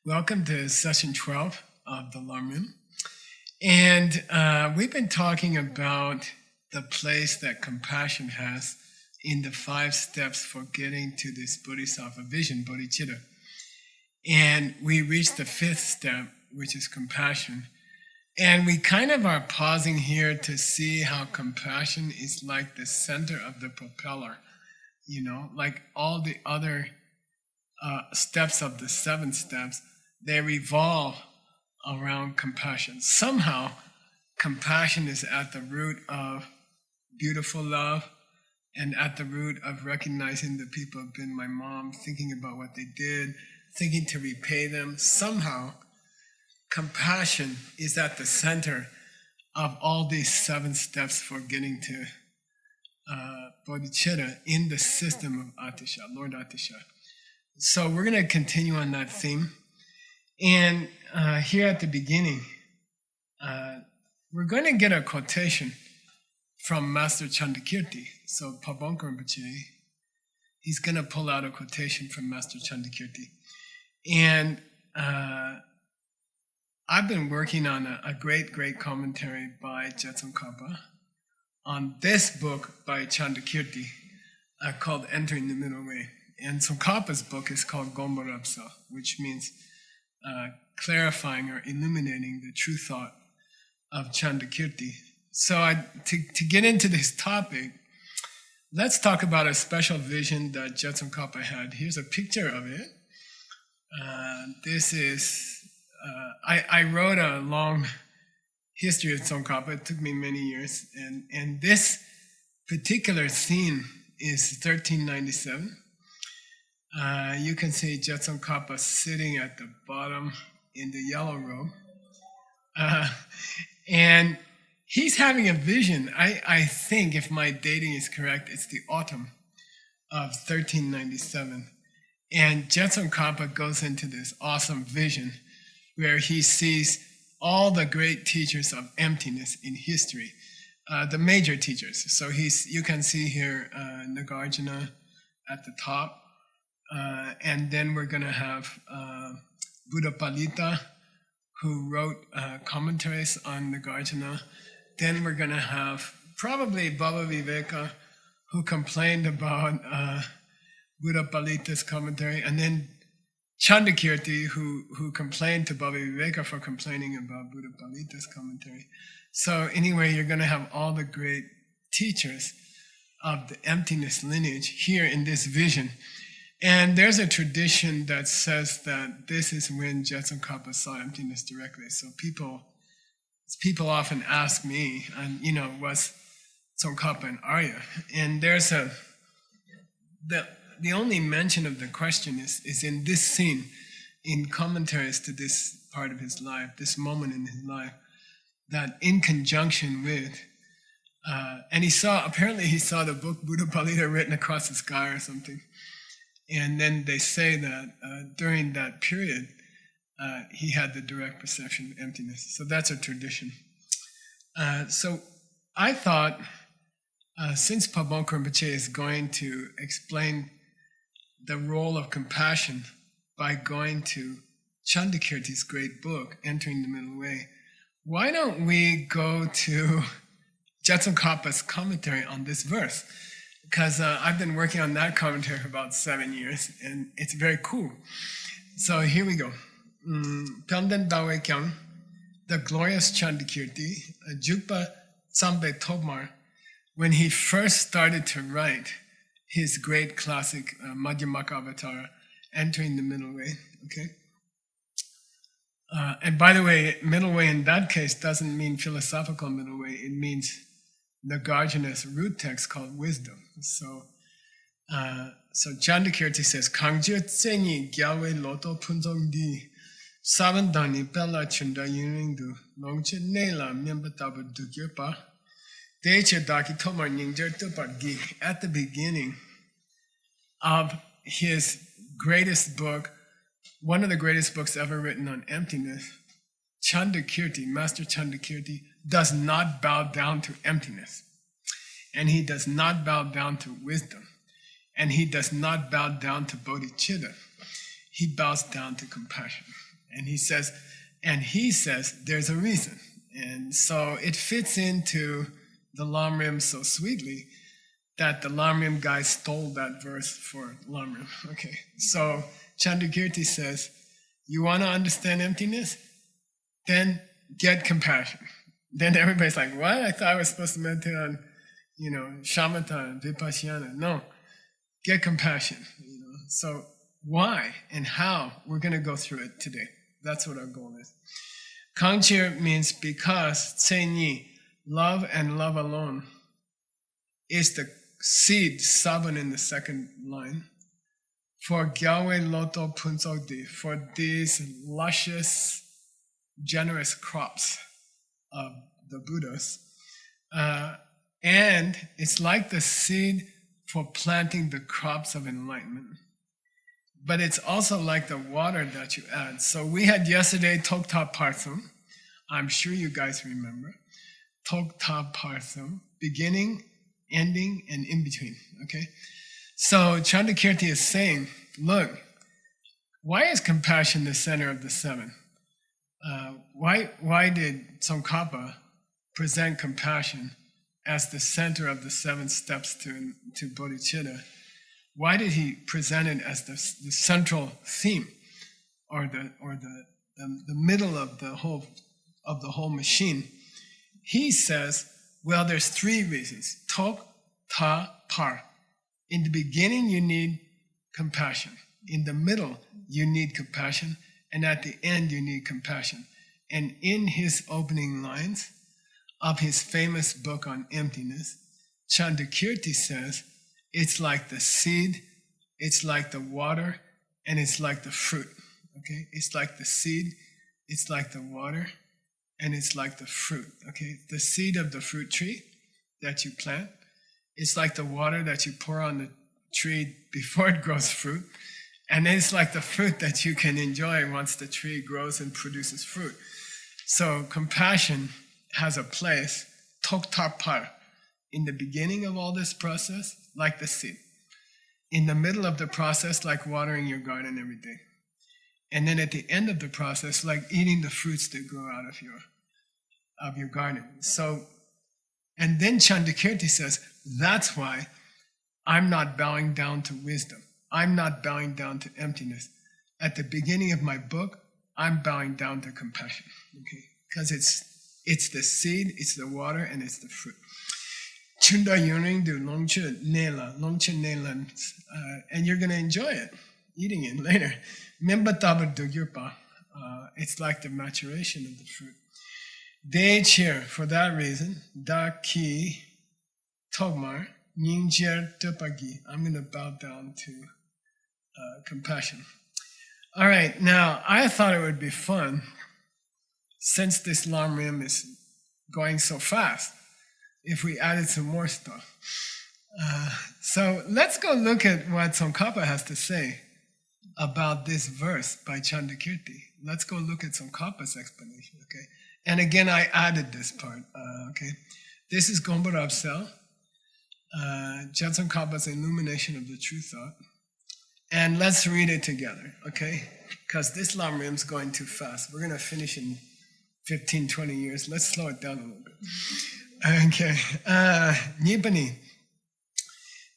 Welcome to session 12 of the Larmun. And we've been talking about the place that compassion has in the 5 steps for getting to this Bodhisattva vision, bodhicitta. And we reached the 5th step, which is compassion. And we kind of are pausing here to see how compassion is like the center of the propeller, like all the other steps of the 7 steps. They revolve around compassion. Somehow, compassion is at the root of beautiful love and at the root of recognizing the people who have been my mom, thinking about what they did, thinking to repay them. Somehow, compassion is at the center of all these 7 steps for getting to bodhicitta in the system of Atisha, Lord Atisha. So we're going to continue on that theme. And here at the beginning, we're going to get a quotation from Master Chandakirti. So Pabonka Rinpoche, he's going to pull out a quotation from Master Chandakirti. And I've been working on a great commentary by Jetsun Kappa on this book by Chandakirti called Entering the Middle Way. And Tsongkhapa's book is called Gompa Rapsa, which means clarifying or illuminating the true thought of Chandakirti. So to get into this topic, let's talk about a special vision that Jetsun Kappa had. Here's a picture of it. This is, I wrote a long history of Tsongkhapa. It took me many years. And this particular scene is 1397. You can see Jetsun Kappa sitting at the bottom in the yellow robe. And he's having a vision. I think, if my dating is correct, it's the autumn of 1397. And Jetsun Kappa goes into this awesome vision where he sees all the great teachers of emptiness in history, the major teachers. So you can see here Nagarjuna at the top. And then we're going to have Buddhapalita, who wrote commentaries on Nagarjuna. Then we're going to have probably Baba Viveka, who complained about Buddhapalita's commentary. And then Chandakirti, who complained to Baba Viveka for complaining about Buddhapalita's commentary. So anyway, you're going to have all the great teachers of the emptiness lineage here in this vision. And there's a tradition that says that this is when Jetsun Kappa saw emptiness directly. So people often ask me, and was Tsongkhapa an Arya? And there's the only mention of the question is in this scene, in commentaries to this part of his life, this moment in his life, that in conjunction with, and he saw the book Buddhapalita written across the sky or something. And then they say that during that period, he had the direct perception of emptiness. So that's a tradition. So I thought, since Pabonka Rinpoche is going to explain the role of compassion by going to Chandakirti's great book, Entering the Middle Way, why don't we go to Jetsun Kappa's commentary on this verse? Because I've been working on that commentary for about 7 years, and it's very cool. So here we go. Pyonten Dawe Kyang, the glorious Chandakirti, Jukpa Tsambe Tokmar, when he first started to write his great classic Madhyamaka Avatara, Entering the Middle Way. Okay. And by the way, middle way in that case doesn't mean philosophical middle way. It means Nagarjuna's root text called wisdom. So Chandakirti says, Kangje tsenyi gyalwe loto punzong di, sabandani bella chunda yuningdu, longche nela miembatabu dukyepa, deche daki tomar nyingjer tupargi. At the beginning of his greatest book, one of the greatest books ever written on emptiness, Chandakirti, Master Chandakirti, does not bow down to emptiness. And he does not bow down to wisdom. And he does not bow down to bodhicitta. he bows down to compassion. And he says, there's a reason. And so it fits into the Lamrim so sweetly that the Lamrim guy stole that verse for Lamrim. Okay, so Chandrakirti says, you want to understand emptiness? Then get compassion. Then everybody's like, what? I thought I was supposed to meditate on, shamatha and vipassana. No, get compassion. So why and how? We're going to go through it today. That's what our goal is. Kangchir means because, Tsenyi, love and love alone, is the seed, Saban in the second line, for Gyalwe Loto Punsogdi, for these luscious, generous crops of the Buddhas. And it's like the seed for planting the crops of enlightenment. But it's also like the water that you add. So we had yesterday Tokta Parsum. I'm sure you guys remember. Tokta Parsum, beginning, ending, and in between. Okay? So Chandrakirti is saying, look, why is compassion the center of the seven? Why did Tsongkhapa present compassion as the center of the 7 steps to bodhicitta? Why did he present it as the central theme, or the middle of the whole machine? He says, well, there's 3 reasons. Tok, ta, par. In the beginning, you need compassion. In the middle, you need compassion. And at the end, you need compassion. And in his opening lines of his famous book on emptiness, Chandrakirti says, it's like the seed, it's like the water, and it's like the fruit. Okay? It's like the seed, it's like the water, and it's like the fruit. Okay? The seed of the fruit tree that you plant, it's like the water that you pour on the tree before it grows fruit. And then it's like the fruit that you can enjoy once the tree grows and produces fruit. So compassion has a place, toktapar, in the beginning of all this process, like the seed. In the middle of the process, like watering your garden every day. And then at the end of the process, like eating the fruits that grow out of your garden. So, and then Chandrakirti says, that's why I'm not bowing down to wisdom. I'm not bowing down to emptiness. At the beginning of my book, I'm bowing down to compassion. Okay? Because it's the seed, it's the water, and it's the fruit. Chunda yuring du longche nela, and you're going to enjoy it, eating it later. Memba tabar du gyurpa, it's like the maturation of the fruit. De cheer, for that reason, da ki togmar, nyingjer tupagi. I'm going to bow down to compassion. All right, now I thought it would be fun, since this Lamrim is going so fast, if we added some more stuff. So let's go look at what Tsongkhapa has to say about this verse by Chandrakirti. Let's go look at Tsongkhapa's explanation, okay? And again, I added this part, okay? This is Gompa Rabsel, Tsongkhapa's illumination of the true thought. And let's read it together, okay? Because this Lamrim is going too fast. We're going to finish in 15, 20 years. Let's slow it down a little bit. Okay. Nipani.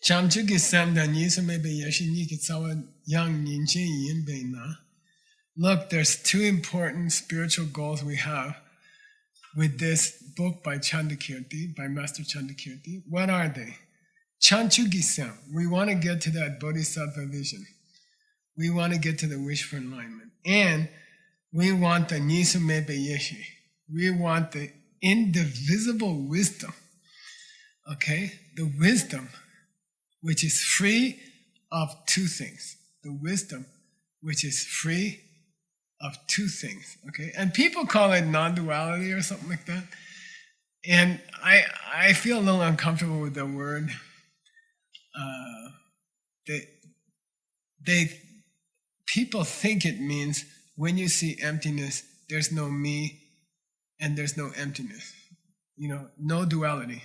Chamchuki Samda Nisumebe Yashiniki Tsawa Yang Ninjin Yinbe Na. Look, there's 2 important spiritual goals we have with this book by Chandrakirti, by Master Chandrakirti. What are they? Chanchugisam, we want to get to that bodhisattva vision. We want to get to the wish for enlightenment. And we want the Nisumebe Yeshi. We want the indivisible wisdom. Okay? The wisdom which is free of 2 things. The wisdom which is free of 2 things. Okay? And people call it non-duality or something like that. And I feel a little uncomfortable with the word. People think it means when you see emptiness, there's no me and there's no emptiness. No duality.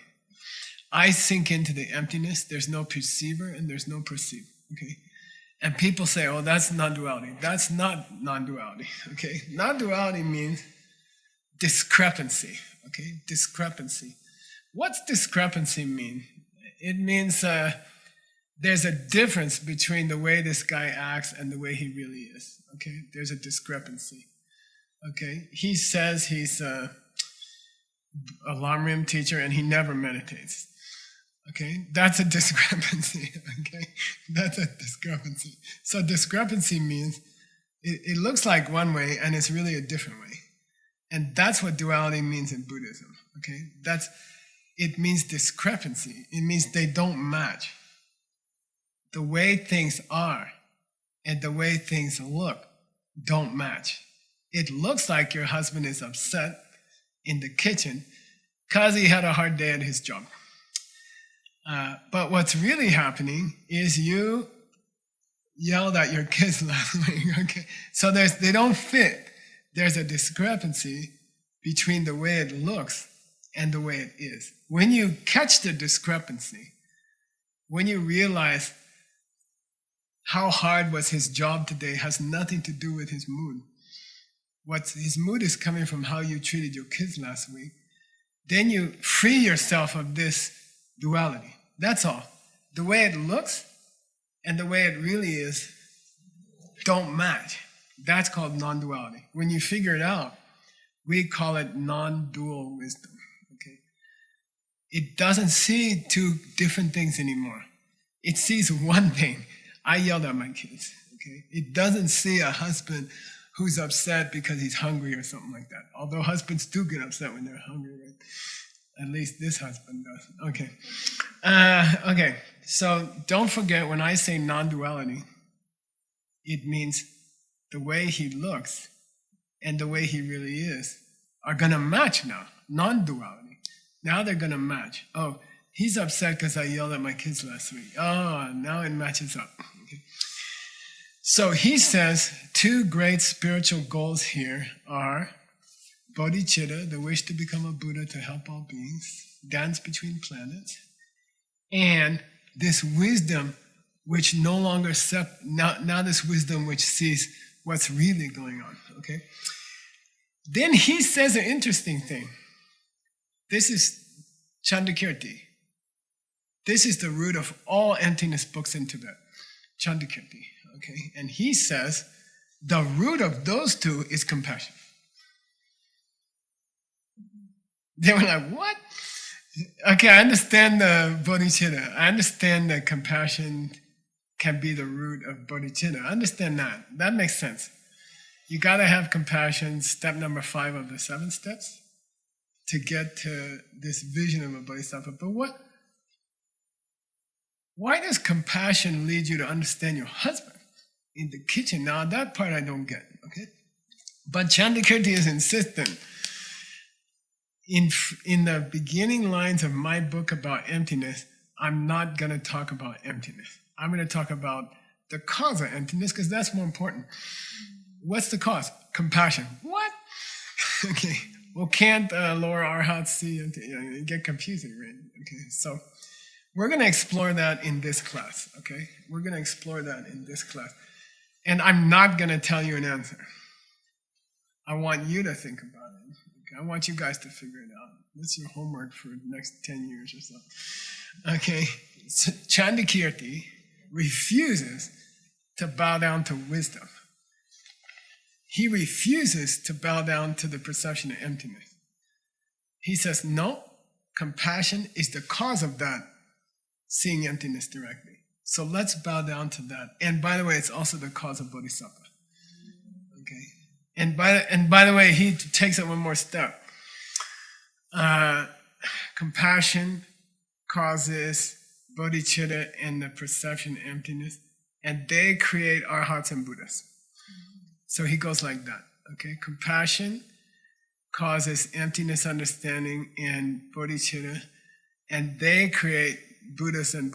I sink into the emptiness, there's no perceiver and there's no perceived. Okay? And people say, oh, that's non-duality. That's not non-duality, okay? Non-duality means discrepancy, okay? Discrepancy. What's discrepancy mean? It means there's a difference between the way this guy acts and the way he really is, okay? There's a discrepancy, okay? He says he's a Lamrim teacher and he never meditates. Okay, that's a discrepancy. Okay, that's a discrepancy. So discrepancy means it looks like one way and it's really a different way, and that's what duality means in Buddhism. Okay, it means discrepancy. It means they don't match. The way things are and the way things look don't match. It looks like your husband is upset in the kitchen because he had a hard day at his job. But what's really happening is you yelled at your kids last week, okay? So they don't fit. There's a discrepancy between the way it looks and the way it is. When you catch the discrepancy, when you realize how hard was his job today has nothing to do with his mood. His mood is coming from how you treated your kids last week. Then you free yourself of this duality. That's all. The way it looks and the way it really is don't match. That's called non-duality. When you figure it out, we call it non-dual wisdom. Okay? It doesn't see two different things anymore. It sees one thing. I yelled at my kids. Okay? It doesn't see a husband who's upset because he's hungry or something like that. Although husbands do get upset when they're hungry, right? At least this husband does. Okay. Okay. So don't forget, when I say non-duality, it means the way he looks and the way he really is are going to match now. Non-duality. Now they're going to match. Oh, he's upset because I yelled at my kids last week. Oh, now it matches up. Okay. So he says two great spiritual goals here are bodhicitta, the wish to become a Buddha to help all beings, dance between planets, and this wisdom which no longer now this wisdom which sees what's really going on. Okay. Then he says an interesting thing. This is Chandakirti. This is the root of all emptiness books in Tibet. Chandakirti. Okay. And he says the root of those two is compassion. They were like, what? Okay, I understand the bodhicitta. I understand that compassion can be the root of bodhicitta. I understand that. That makes sense. You got to have compassion, step number 5 of the 7 steps, to get to this vision of a bodhisattva. But why does compassion lead you to understand your husband in the kitchen? Now, that part I don't get, okay? But Chandakirti is insistent. In the beginning lines of my book about emptiness, I'm not going to talk about emptiness. I'm going to talk about the cause of emptiness because that's more important. What's the cause? Compassion. What? Okay. Well, can't lower arhats see? It get confusing, right? Okay. So we're going to explore that in this class. Okay. We're going to explore that in this class. And I'm not going to tell you an answer. I want you to think about it. I want you guys to figure it out. That's your homework for the next 10 years or so. Okay, so Chandakirti refuses to bow down to wisdom. He refuses to bow down to the perception of emptiness. He says, no, compassion is the cause of that, seeing emptiness directly. So let's bow down to that. And by the way, it's also the cause of bodhisattva. Okay. And by the way, he takes it one more step. Compassion causes bodhicitta and the perception of emptiness, and they create arhats and Buddhas. So he goes like that. Okay, compassion causes emptiness understanding and bodhicitta, and they create Buddhas and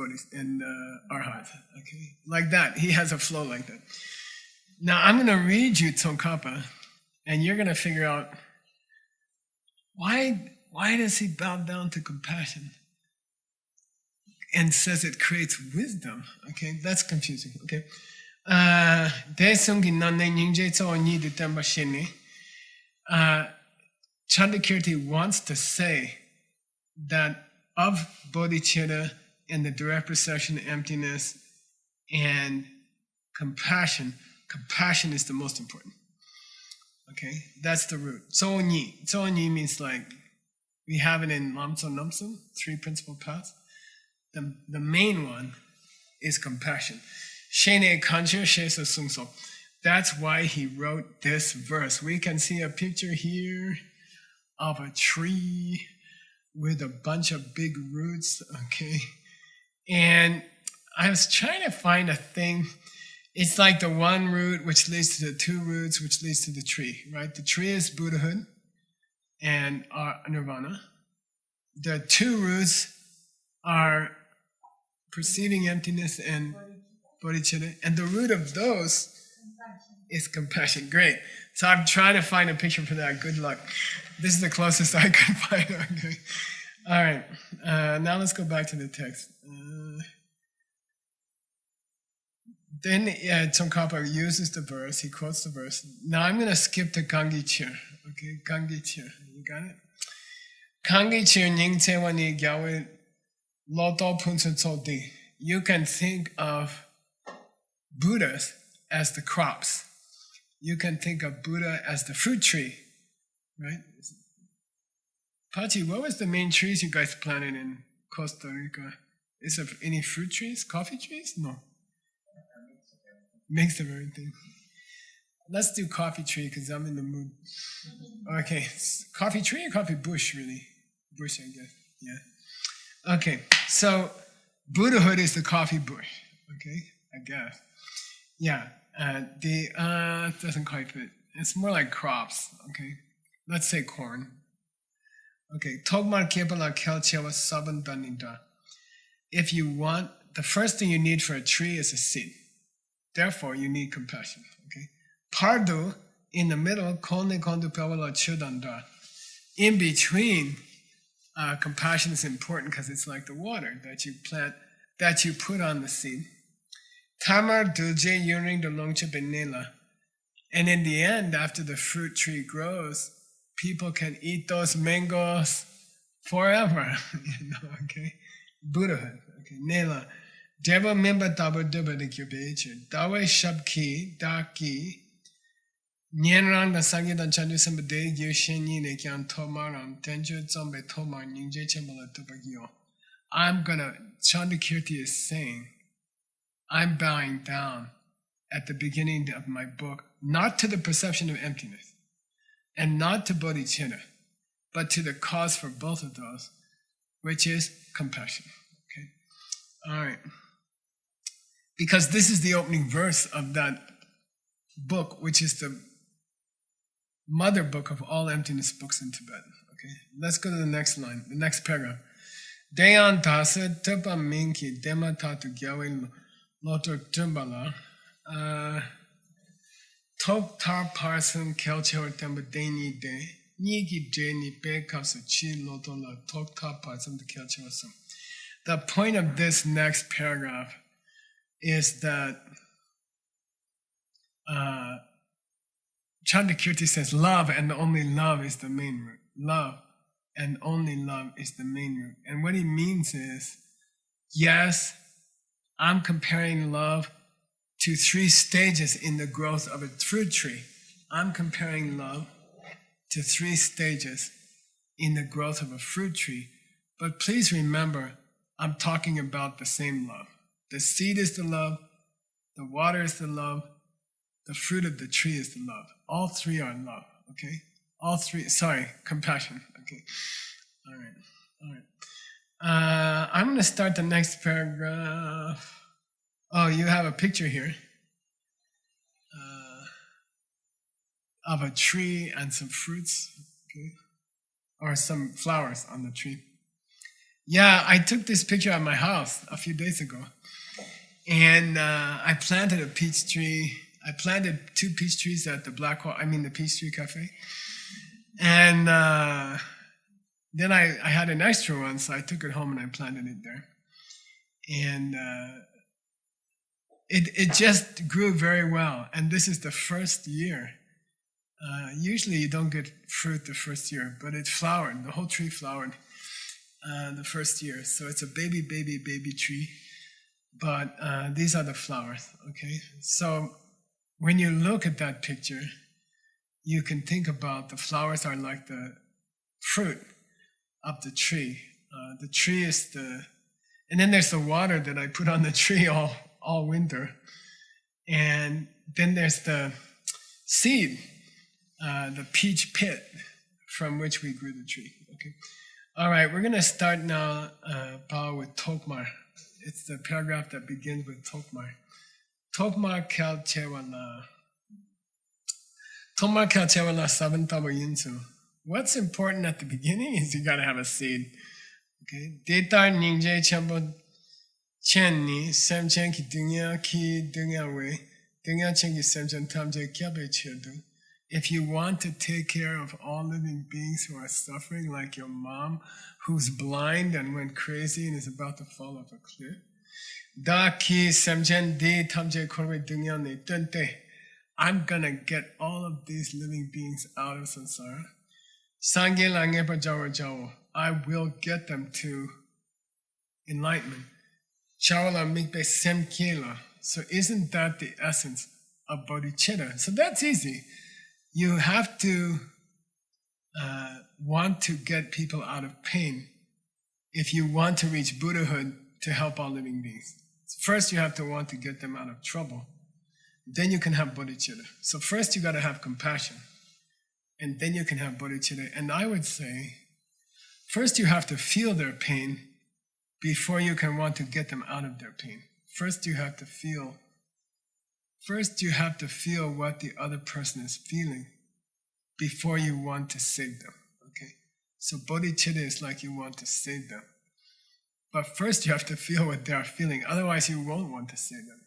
arhats. Okay, like that. He has a flow like that. Now, I'm going to read you Tsongkhapa, and you're going to figure out why does he bow down to compassion and says it creates wisdom? Okay, that's confusing. Okay, Desungi nane nyingje tso ni de temba shini. Chandakirti wants to say that of bodhicitta and the direct perception of emptiness and compassion is the most important. Okay, that's the root. Tsoonyi. Tsoonyi means like, we have it in Lamso Namso, three principal paths. The main one is compassion. Shene kanche shesa sungso. That's why he wrote this verse. We can see a picture here of a tree with a bunch of big roots, okay? And I was trying to find a thing. It's like the one root which leads to the two roots which leads to the tree, right? The tree is Buddhahood and nirvana. The two roots are perceiving emptiness and bodhicitta, and the root of those is compassion. Great. So I'm trying to find a picture for that. Good luck. This is the closest I could find. Okay. All right. Now let's go back to the text. Then Tsongkhapa uses the verse. He quotes the verse. Now I'm going to skip to Gangichir. Okay, Gangichir. You got it? Gangichir Nying Tsewani Gyawe Loto Punsun Tsodi. You can think of Buddhas as the crops. You can think of Buddha as the fruit tree, right? Pachi, what was the main trees you guys planted in Costa Rica? Is there any fruit trees? Coffee trees? No. Mix of everything. Let's do coffee tree because I'm in the mood. Okay, coffee tree or coffee bush, really? Bush, I guess. Yeah. Okay, so Buddhahood is the coffee bush. Okay, I guess. Yeah. Doesn't quite fit. It's more like crops. Okay, let's say corn. Okay, Togmar Kebala Kelchewa Saban Danida. If you want, the first thing you need for a tree is a seed. Therefore, you need compassion. Okay, Pardu in the middle, Kone Kondu Pawala Chudanda. In between, compassion is important because it's like the water that you plant, that you put on the seed. Tamar dulje yuring the longche benela. And in the end, after the fruit tree grows, people can eat those mangoes forever. Okay? Buddhahood. Okay, Nela. Deva member tabar deba de kyubeche. Dawe shabki, daki. Nyenrang the sangidan chandu sambade yushenyi ne kyan tomaram. Tenju zombe tomar nyingje chembala tubagyo. Chandakirti is saying, I'm bowing down at the beginning of my book, not to the perception of emptiness and not to bodhicitta, but to the cause for both of those, which is compassion. Okay? All right. Because this is the opening verse of that book, which is the mother book of all emptiness books in Tibet. Okay? Let's go to the next line, the next paragraph. Dayan tasa tepa minki dema tatu gyawe Lotor Tumbala, Tok Tar Parson Kelchor Temba Deni De, Nigi Jeni Bekasa Chi Lotola Tok Tar Parson the Kelchor. The point of this next paragraph is that Chandakirti says love and only love is the main root. Love and only love is the main root. And what he means is, yes, I'm comparing love to three stages in the growth of a fruit tree. I'm comparing love to three stages in the growth of a fruit tree. But please remember, I'm talking about the same love. The seed is the love, the water is the love, the fruit of the tree is the love. All three are love, okay? All three, compassion, okay? All right. I'm going to start the next paragraph. Oh, you have a picture here of a tree and some fruits, okay? Or some flowers on the tree. Yeah, I took this picture at my house a few days ago. And I planted a peach tree. I planted 2 peach trees at the the Peach Tree Cafe. And then I had an extra one, so I took it home and I planted it there. And it just grew very well. And this is the first year. Usually you don't get fruit the first year, but it flowered. The whole tree flowered the first year. So it's a baby tree. But these are the flowers, okay? So when you look at that picture, you can think about the flowers are like the fruit of the tree. The tree is and then there's the water that I put on the tree all winter. And then there's the seed, the peach pit from which we grew the tree. Okay. All right, we're going to start now, Paul, with Tokmar. It's the paragraph that begins with Tokmar. Tokmar kel chewala. Tokmar kel chewala sabantabo yinsu. What's important at the beginning is you got to have a seed. Okay. Detar ningje chambo chenni semchen ki dunya we dunya chen ki semchen tamje kyabe chedu. If you want to take care of all living beings who are suffering, like your mom, who's blind and went crazy and is about to fall off a cliff, da ki semchen di tamje korwe dunya ne tente. I'm gonna get all of these living beings out of samsara. Sangye langepa jawa jawo. I will get them to enlightenment. Chawala mikbe semkela. So isn't that the essence of bodhicitta? So that's easy. You have to want to get people out of pain if you want to reach Buddhahood to help all living beings. First, you have to want to get them out of trouble. Then you can have bodhicitta. So first, you got to have compassion. And then you can have bodhicitta. And I would say, first you have to feel their pain before you can want to get them out of their pain. First you have to feel what the other person is feeling before you want to save them. Okay? So bodhicitta is like you want to save them. But first you have to feel what they are feeling, otherwise you won't want to save them.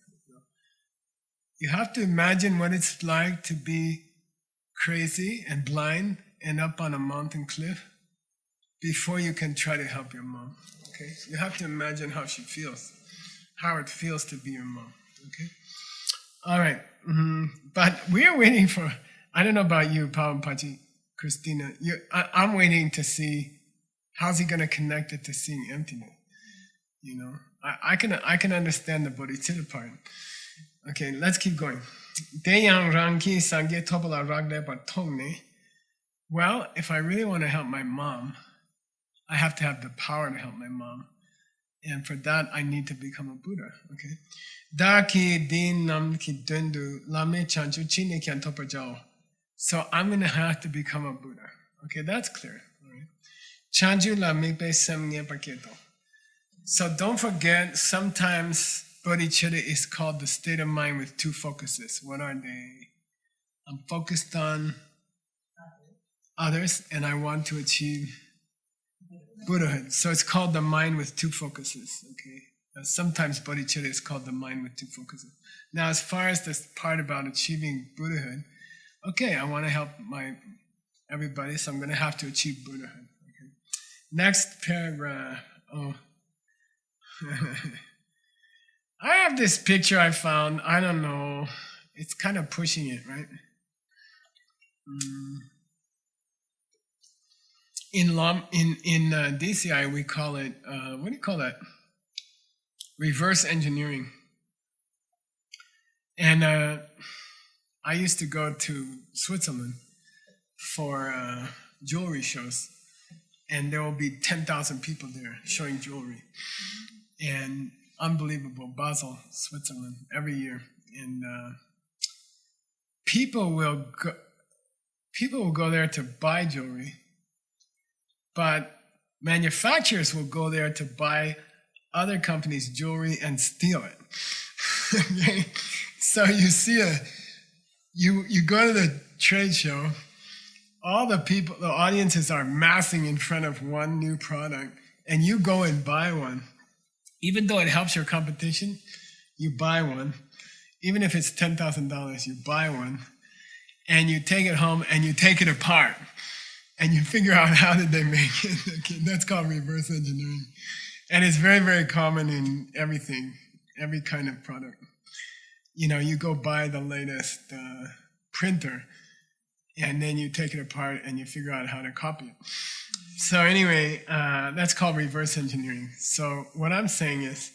You have to imagine what it's like to be crazy and blind and up on a mountain cliff before you can try to help your mom. Okay? You have to imagine how she feels, how it feels to be your mom. Okay? All right. But we're waiting for, I don't know about you, Pachi, Christina. I'm waiting to see how's he going to connect it to seeing emptiness. You know, I can understand the bodhicitta part. Okay, let's keep going. Deyang rangki sangye topala ragne batongne. Well, if I really want to help my mom, I have to have the power to help my mom. And for that, I need to become a Buddha. Okay? Da ki din nam ki dundu lame chanchu chine kyan topajao. So I'm going to have to become a Buddha. Okay, that's clear. All right? Chanju la mikbe semnye paketo. So don't forget, sometimes bodhicitta is called the state of mind with two focuses. What are they? I'm focused on others, and I want to achieve Buddhahood. So it's called the mind with two focuses. Okay. Sometimes bodhicitta is called the mind with two focuses. Now, as far as this part about achieving Buddhahood, okay, I want to help everybody, so I'm going to have to achieve Buddhahood. Okay. Next paragraph. Oh. I have this picture I found. I don't know. It's kind of pushing it, right? In DCI, we call it, what do you call that? Reverse engineering. And I used to go to Switzerland for jewelry shows. And there will be 10,000 people there showing jewelry. And unbelievable, Basel, Switzerland, every year. And people will go there to buy jewelry, but manufacturers will go there to buy other companies' jewelry and steal it. Okay? So you see you go to the trade show, all the people, the audiences are massing in front of one new product, and you go and buy one. Even though it helps your competition, you buy one. Even if it's $10,000, you buy one, and you take it home and you take it apart, and you figure out how did they make it. Okay, that's called reverse engineering. And it's very, very common in everything, every kind of product. you go buy the latest printer, and then you take it apart and you figure out how to copy it. So anyway, that's called reverse engineering. So what I'm saying is,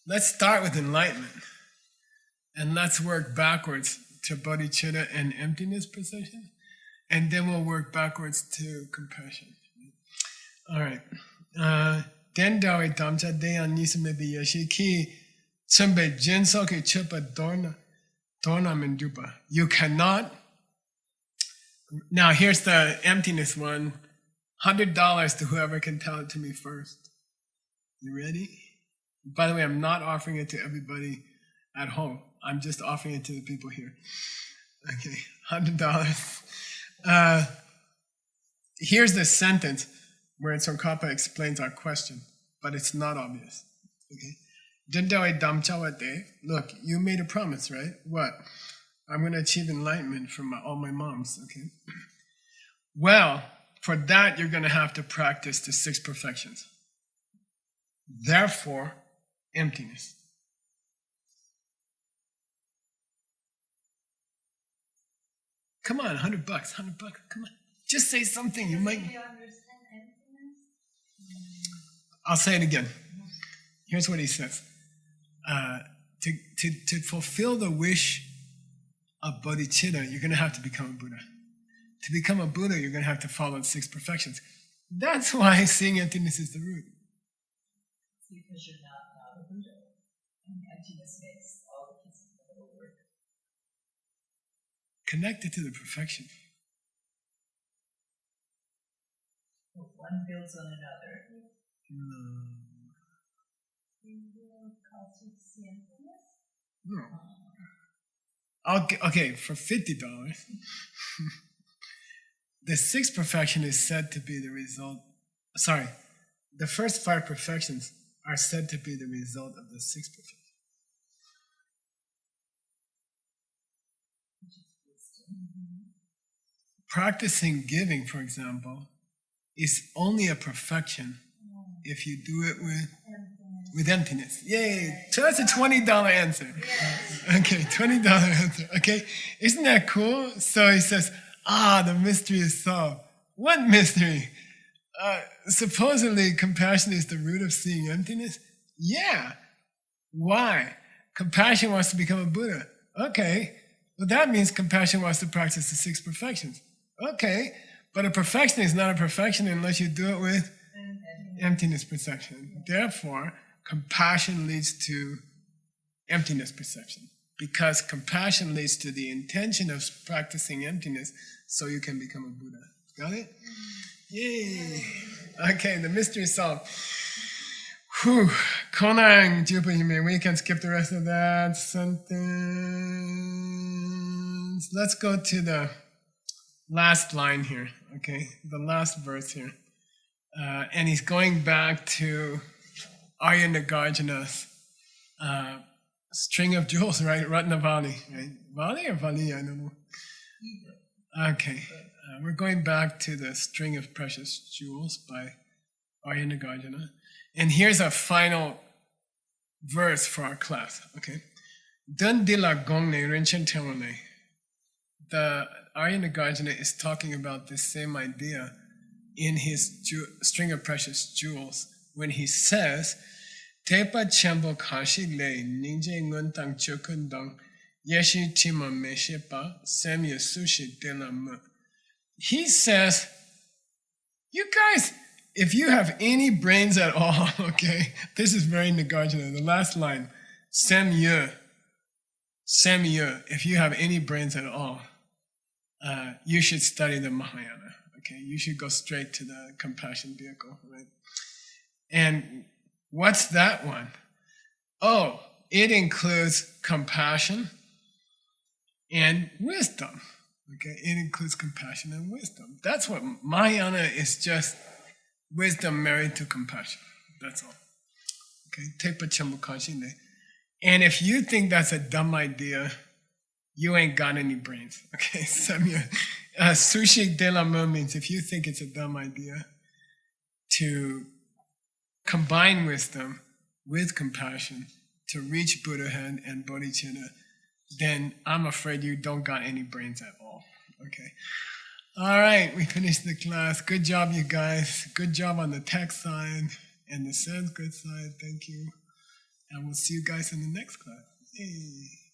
let's start with enlightenment, and let's work backwards to bodhicitta and emptiness perception, and then we'll work backwards to compassion. All right. Den dawe damcha deyan nisame biyashi ki chumbe jinso ki chupa dorna mendupa. You cannot. Now here's the emptiness one. $100 to whoever can tell it to me first. You ready? By the way, I'm not offering it to everybody at home. I'm just offering it to the people here. Okay, $100. Here's the sentence where Tsongkhapa explains our question, but it's not obvious. Okay. Look, you made a promise, right? What? I'm going to achieve enlightenment from all my moms. Okay. Well, for that, you're going to have to practice the 6 perfections. Therefore, emptiness. Come on, $100, $100. Come on, just say something. You might. I'll say it again. Here's what he says: to fulfill the wish of bodhicitta, you're going to have to become a Buddha. To become a Buddha, you're going to have to follow the 6 perfections. That's why seeing emptiness is the root. Because you're not a Buddha, and emptiness makes all the pieces of the work. Connected to the perfection. Well, one builds on another. No. Okay, for $50, the 6th perfection is said to be the result. Sorry, the first 5 perfections are said to be the result of the 6th perfection. Practicing giving, for example, is only a perfection if you do it with emptiness. Yay! So that's a $20 answer. Okay, $20 answer. Okay, isn't that cool? So he says, the mystery is solved. What mystery? Supposedly compassion is the root of seeing emptiness? Yeah. Why? Compassion wants to become a Buddha. Okay, well that means compassion wants to practice the 6 perfections. Okay, but a perfection is not a perfection unless you do it with emptiness perception. Therefore, compassion leads to emptiness perception, because compassion leads to the intention of practicing emptiness so you can become a Buddha. Got it? Yay! Okay, the mystery is solved. Whew. Konang Jupahime, we can skip the rest of that sentence. Let's go to the last line here, okay? The last verse here. And he's going back to Arya Nagarjuna's string of jewels, right? Ratnavali, right? Vali or Vali? I don't know. Okay. We're going back to the string of precious jewels by Arya Nagarjuna. And here's our final verse for our class, okay? Dundila gongne rinchen terone. The Arya Nagarjuna is talking about this same idea in his string of precious jewels when he says, Tepa chambo kashi le ninje nguntang chukundang yeshi tima meshepa semya sushi de la mu. He says, you guys, if you have any brains at all, okay, this is very Nagarjuna, the last line, semya, if you have any brains at all, you should study the Mahayana. Okay, you should go straight to the compassion vehicle, right? And what's that one? Oh, it includes compassion and wisdom. Okay, it includes compassion and wisdom. That's what Mahayana is, just wisdom married to compassion. That's all. Okay, Tepa Chambukanshine. And if you think that's a dumb idea, you ain't got any brains. Okay, Samya. Sushi de la mu means if you think it's a dumb idea to combine wisdom with compassion to reach Buddhahood and bodhicitta, then I'm afraid you don't got any brains at all. Okay. All right, we finished the class. Good job, you guys. Good job on the text side and the Sanskrit side. Thank you. And we'll see you guys in the next class. Yay.